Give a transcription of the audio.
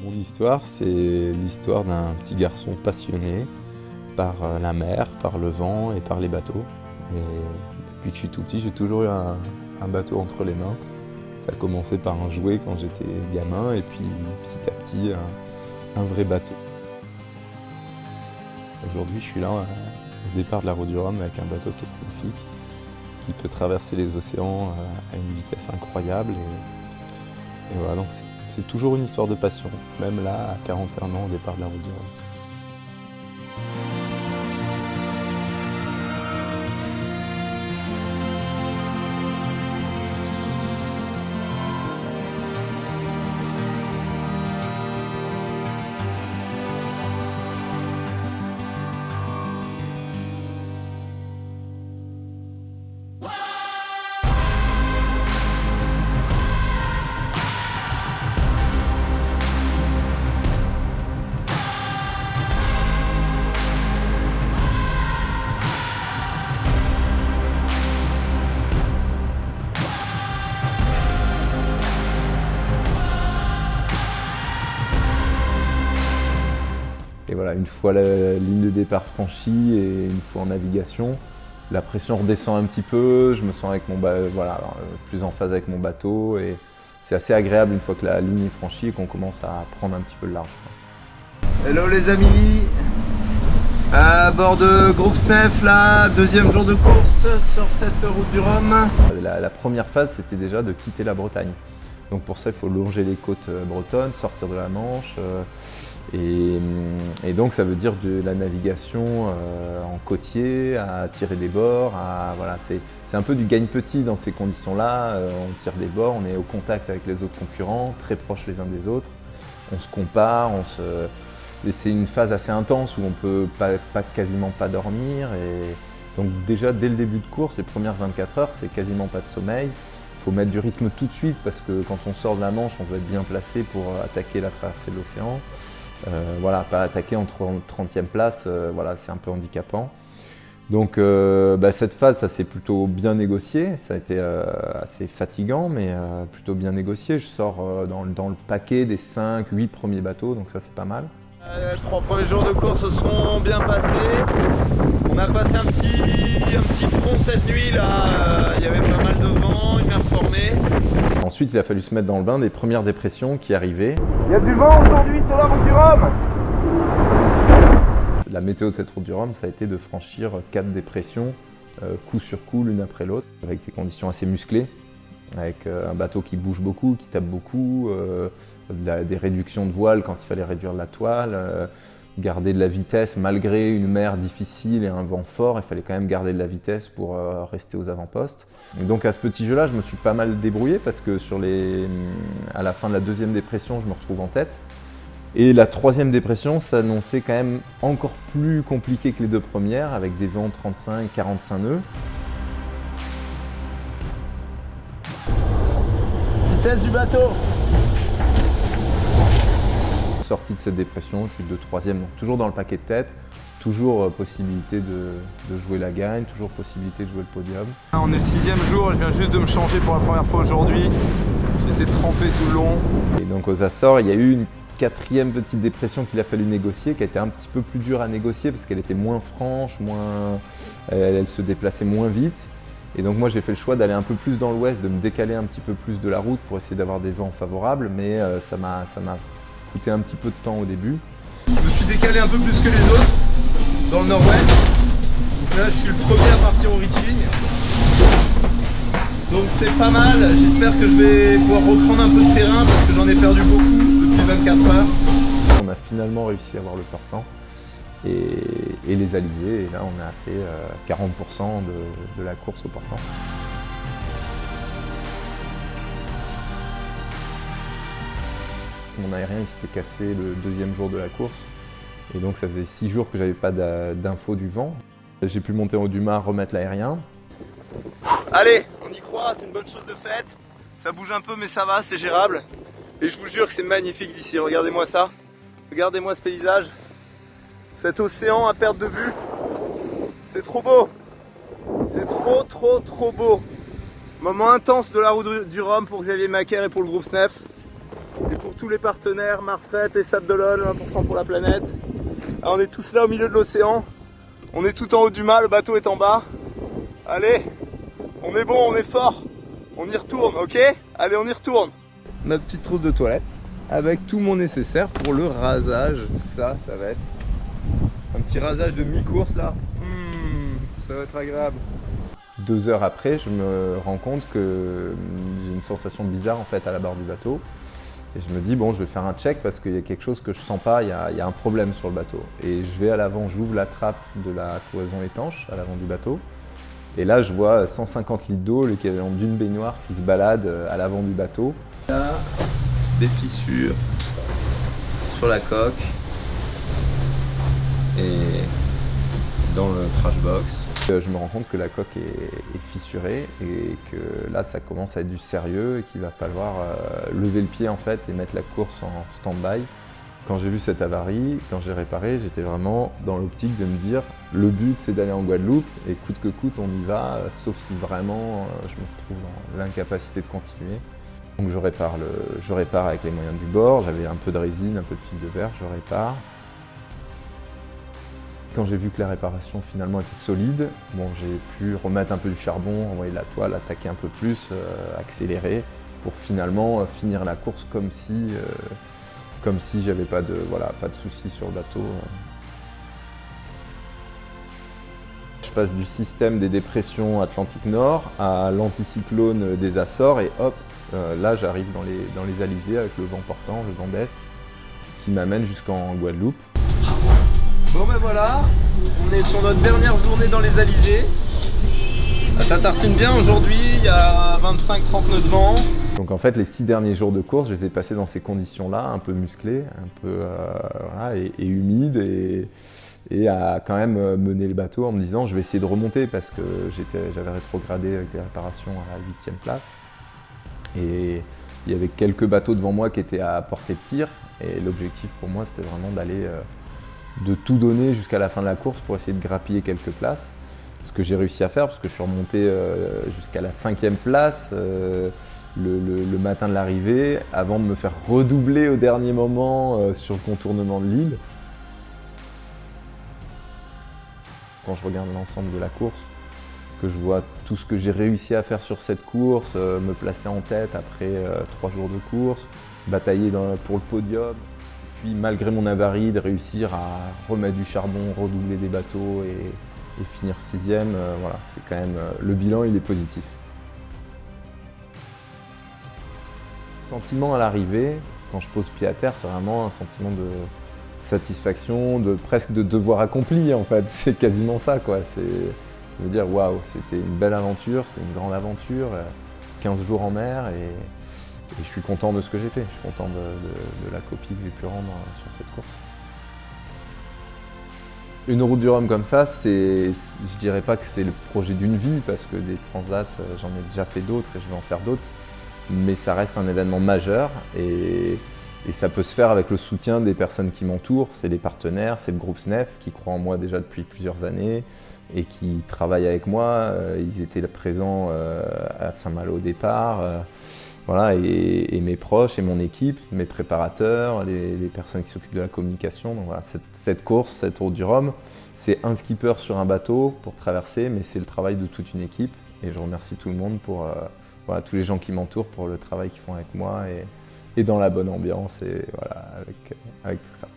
Mon histoire, c'est l'histoire d'un petit garçon passionné par la mer, par le vent et par les bateaux. Et depuis que je suis tout petit, j'ai toujours eu un bateau entre les mains. Ça a commencé par un jouet quand j'étais gamin et puis petit à petit, un vrai bateau. Aujourd'hui, je suis là au départ de la Route du Rhum avec un bateau qui est magnifique, qui peut traverser les océans à une vitesse incroyable. Et voilà, donc c'est toujours une histoire de passion, même là, à 41 ans, au départ de la Route du Rhum. Et voilà, une fois la ligne de départ franchie et une fois en navigation, la pression redescend un petit peu, je me sens avec plus en phase avec mon bateau et c'est assez agréable une fois que la ligne est franchie et qu'on commence à prendre un petit peu le large. Hello les amis, à bord de Groupe SNEF, là, deuxième jour de course sur cette route du Rhum. La première phase, c'était déjà de quitter la Bretagne. Donc pour ça, il faut longer les côtes bretonnes, sortir de la Manche. Et donc ça veut dire de la navigation en côtier, à tirer des bords, voilà, c'est un peu du gagne-petit dans ces conditions-là. On tire des bords, on est au contact avec les autres concurrents, très proches les uns des autres. On se compare, et c'est une phase assez intense où on peut quasiment pas dormir. Et donc déjà dès le début de course, les premières 24 heures, c'est quasiment pas de sommeil. Il faut mettre du rythme tout de suite parce que quand on sort de la Manche, on veut être bien placé pour attaquer la traversée de l'océan. Voilà, pas attaquer en 30e place, voilà, c'est un peu handicapant. Donc cette phase, ça s'est plutôt bien négocié. Ça a été assez fatigant, mais plutôt bien négocié. Je sors dans le paquet des 5-8 premiers bateaux, donc ça c'est pas mal. Les 3 premiers jours de course se sont bien passés. On a passé un petit front cette nuit là, il y avait pas mal de vent, une mer formée. Ensuite, il a fallu se mettre dans le bain des premières dépressions qui arrivaient. Il y a du vent aujourd'hui sur la route du Rhum. La météo de cette route du Rhum, ça a été de franchir 4 dépressions, coup sur coup, l'une après l'autre, avec des conditions assez musclées, avec un bateau qui bouge beaucoup, qui tape beaucoup, des réductions de voile quand il fallait réduire la toile, garder de la vitesse malgré une mer difficile et un vent fort, il fallait quand même garder de la vitesse pour rester aux avant-postes. Et donc à ce petit jeu-là, je me suis pas mal débrouillé parce que à la fin de la deuxième dépression, je me retrouve en tête. Et la troisième dépression s'annonçait quand même encore plus compliqué que les 2 premières, avec des vents 35-45 nœuds. Vitesse du bateau. Sortie de cette dépression, je suis de 3e, donc toujours dans le paquet de tête, toujours possibilité de jouer la gagne, toujours possibilité de jouer le podium. On est le 6e jour, je viens juste de me changer pour la première fois aujourd'hui. J'étais trempé tout le long. Et donc aux Açores, il y a eu une 4e petite dépression qu'il a fallu négocier, qui a été un petit peu plus dure à négocier parce qu'elle était moins franche, elle se déplaçait moins vite. Et donc moi j'ai fait le choix d'aller un peu plus dans l'ouest, de me décaler un petit peu plus de la route pour essayer d'avoir des vents favorables, mais ça m'a coûté un petit peu de temps au début. Je me suis décalé un peu plus que les autres, dans le nord-ouest. Là je suis le premier à partir au reaching. Donc c'est pas mal, j'espère que je vais pouvoir reprendre un peu de terrain parce que j'en ai perdu beaucoup depuis 24 heures. On a finalement réussi à avoir le portant et les alizés, et là on a fait 40% de la course au portant. Mon aérien il s'était cassé le 2e jour de la course et donc ça faisait 6 jours que j'avais pas d'infos du vent. J'ai pu monter en haut du mât, remettre l'aérien. Allez, on y croit, c'est une bonne chose de faite. Ça bouge un peu mais ça va, c'est gérable. Et je vous jure que c'est magnifique d'ici, regardez-moi ça. Regardez-moi ce paysage. Cet océan à perte de vue. C'est trop beau. C'est trop beau. Moment intense de la route du Rhum pour Xavier Macaire et pour le groupe SNEF. Et pour tous les partenaires, Marfette et Sables d'Olonne, 1% pour la planète. Alors on est tous là au milieu de l'océan. On est tout en haut du mât, le bateau est en bas. Allez, on est bon, on est fort. On y retourne, ok? Allez, on y retourne. Ma petite trousse de toilette avec tout mon nécessaire pour le rasage. Ça va être un petit rasage de mi-course là. Ça va être agréable. 2 heures après, je me rends compte que j'ai une sensation bizarre en fait à la barre du bateau. Et je me dis, bon, je vais faire un check parce qu'il y a quelque chose que je sens pas, il y a un problème sur le bateau. Et je vais à l'avant, j'ouvre la trappe de la cloison étanche à l'avant du bateau. Et là, je vois 150 litres d'eau, l'équivalent d'une baignoire qui se balade à l'avant du bateau. Là, des fissures sur la coque et dans le trash box. Je me rends compte que la coque est fissurée et que là, ça commence à être du sérieux et qu'il va falloir lever le pied en fait et mettre la course en stand-by. Quand j'ai vu cette avarie, quand j'ai réparé, j'étais vraiment dans l'optique de me dire le but c'est d'aller en Guadeloupe et coûte que coûte on y va, sauf si vraiment je me retrouve dans l'incapacité de continuer. Donc je répare avec les moyens du bord, j'avais un peu de résine, un peu de fil de verre, je répare. Quand j'ai vu que la réparation finalement était solide, bon, j'ai pu remettre un peu du charbon, envoyer la toile, attaquer un peu plus, accélérer pour finalement finir la course comme si j'avais pas de soucis sur le bateau. Je passe du système des dépressions Atlantique Nord à l'anticyclone des Açores et hop, là j'arrive dans les alizés avec le vent portant, le vent d'est, qui m'amène jusqu'en Guadeloupe. Bon ben voilà, on est sur notre dernière journée dans les alizés. Ça tartine bien aujourd'hui, il y a 25-30 nœuds de vent. Donc en fait les 6 derniers jours de course, je les ai passés dans ces conditions-là, un peu musclées, un peu et humides et à quand même mener le bateau en me disant je vais essayer de remonter parce que j'avais rétrogradé avec les réparations à la 8e place. Et il y avait quelques bateaux devant moi qui étaient à portée de tir et l'objectif pour moi c'était vraiment d'aller de tout donner jusqu'à la fin de la course pour essayer de grappiller quelques places. Ce que j'ai réussi à faire parce que je suis remonté jusqu'à la 5e place le matin de l'arrivée avant de me faire redoubler au dernier moment sur le contournement de l'île. Quand je regarde l'ensemble de la course, que je vois tout ce que j'ai réussi à faire sur cette course, me placer en tête après 3 jours de course, batailler pour le podium. Puis malgré mon avarie, de réussir à remettre du charbon, redoubler des bateaux et finir 6e, voilà, c'est quand même, le bilan il est positif. Le sentiment à l'arrivée, quand je pose pied à terre, c'est vraiment un sentiment de satisfaction, presque de devoir accompli en fait, c'est quasiment ça quoi. C'est de me dire waouh, c'était une belle aventure, c'était une grande aventure, 15 jours en mer et je suis content de ce que j'ai fait, je suis content de la copie que j'ai pu rendre sur cette course. Une route du Rhum comme ça, je dirais pas que c'est le projet d'une vie parce que des transats, j'en ai déjà fait d'autres et je vais en faire d'autres, mais ça reste un événement majeur et ça peut se faire avec le soutien des personnes qui m'entourent, c'est les partenaires, c'est le groupe SNEF qui croit en moi déjà depuis plusieurs années et qui travaillent avec moi, ils étaient présents à Saint-Malo au départ. Voilà, et mes proches et mon équipe, mes préparateurs, les personnes qui s'occupent de la communication. Donc voilà, cette course, cette route du Rhum, c'est un skipper sur un bateau pour traverser, mais c'est le travail de toute une équipe. Et je remercie tout le monde pour tous les gens qui m'entourent pour le travail qu'ils font avec moi et dans la bonne ambiance et voilà, avec tout ça.